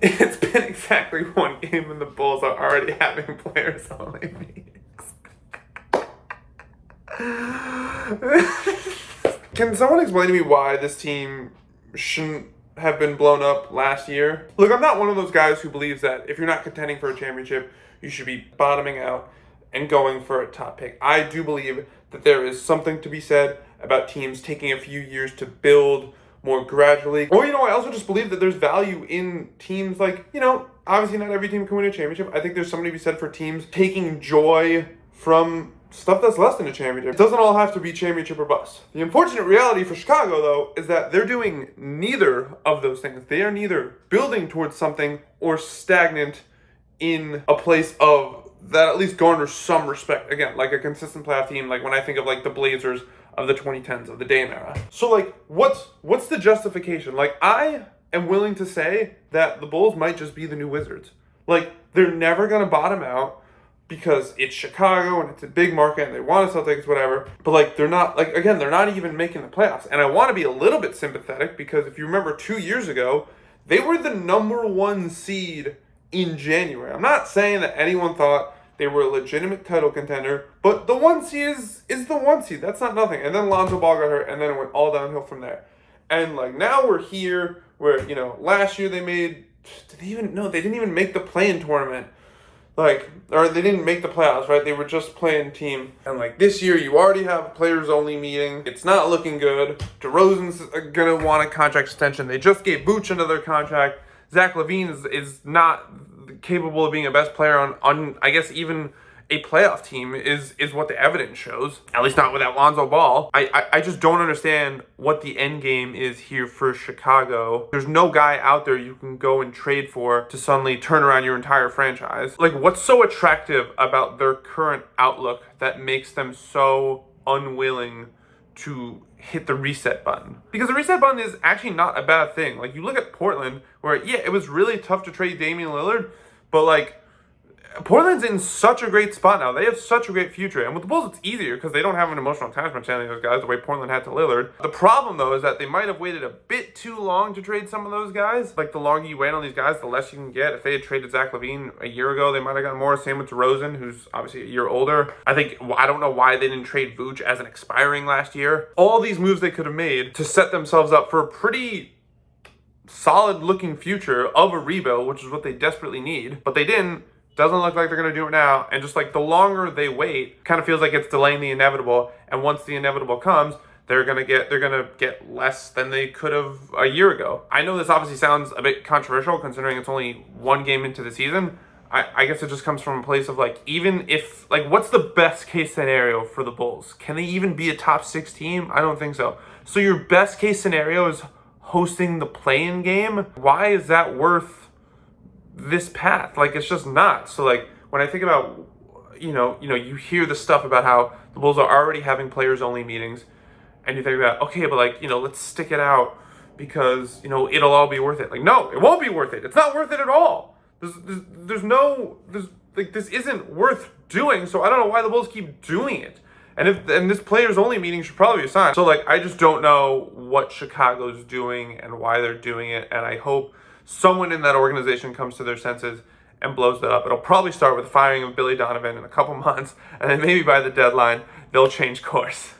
It's been exactly one game and the Bulls are already having players only meetings. Can someone explain to me why this team shouldn't have been blown up last year? Look, I'm not one of those guys who believes that if you're not contending for a championship, you should be bottoming out and going for a top pick. I do believe that there is something to be said about teams taking a few years to build more gradually. Or, I also just believe that there's value in teams like, obviously not every team can win a championship. I think there's something to be said for teams taking joy from stuff that's less than a championship. It doesn't all have to be championship or bust. The unfortunate reality for Chicago, though, is that they're doing neither of those things. They are neither building towards something or stagnant in a place of that at least garners some respect. Again, like a consistent playoff team, like when I think of like the Blazers of the 2010s, of the Dame era. So like, what's the justification? Like, I am willing to say that the Bulls might just be the new Wizards. Like, they're never gonna bottom out because it's Chicago and it's a big market and they want to sell tickets, whatever. But like, they're not, like, again, they're not even making the playoffs. And I want to be a little bit sympathetic because if you remember 2 years ago, they were the number 1 seed in January. I'm not saying that anyone thought they were a legitimate title contender, but the 1 seed is the 1 seed. That's not nothing. And then Lonzo Ball got hurt, and then it went all downhill from there. And like, now we're here where, last year they didn't even make the play-in tournament. Or they didn't make the playoffs, right? They were just playing team. And like, this year you already have a players only meeting. It's not looking good. DeRozan's gonna want a contract extension. They just gave Vooch another contract. Zach LaVine is not capable of being a best player on I guess even a playoff team is what the evidence shows. At least not without Lonzo Ball. I just don't understand what the end game is here for Chicago. There's no guy out there you can go and trade for to suddenly turn around your entire franchise. Like, what's so attractive about their current outlook that makes them so unwilling to hit the reset button? Because the reset button is actually not a bad thing. Like, you look at Portland, where, it was really tough to trade Damian Lillard, but, like, Portland's in such a great spot now. They have such a great future. And with the Bulls, it's easier because they don't have an emotional attachment to any of those guys the way Portland had to Lillard. The problem, though, is that they might have waited a bit too long to trade some of those guys. Like, the longer you wait on these guys, the less you can get. If they had traded Zach LaVine a year ago, they might have gotten more. Same with DeRozan, who's obviously a year older. I don't know why they didn't trade Vooch as an expiring last year. All these moves they could have made to set themselves up for a pretty solid-looking future of a rebuild, which is what they desperately need. But they didn't. Doesn't look like they're going to do it now. And just like the longer they wait, kind of feels like it's delaying the inevitable. And once the inevitable comes, they're going to get less than they could have a year ago. I know this obviously sounds a bit controversial considering it's only 1 game into the season. I guess it just comes from a place of like, even if, like, what's the best case scenario for the Bulls? Can they even be a top 6 team? I don't think so. So your best case scenario is hosting the play-in game? Why is that worth this path? Like, it's just not. So like, when I think about, you hear the stuff about how the Bulls are already having players only meetings, and you think about, okay, but like, let's stick it out because, it'll all be worth it. Like, no, it won't be worth it. It's not worth it at all. This isn't worth doing. So I don't know why the Bulls keep doing it. And this players only meeting should probably be signed. So like, I just don't know what Chicago's doing and why they're doing it. And I hope someone in that organization comes to their senses and blows that up. It'll probably start with the firing of Billy Donovan in a couple months, and then maybe by the deadline, they'll change course.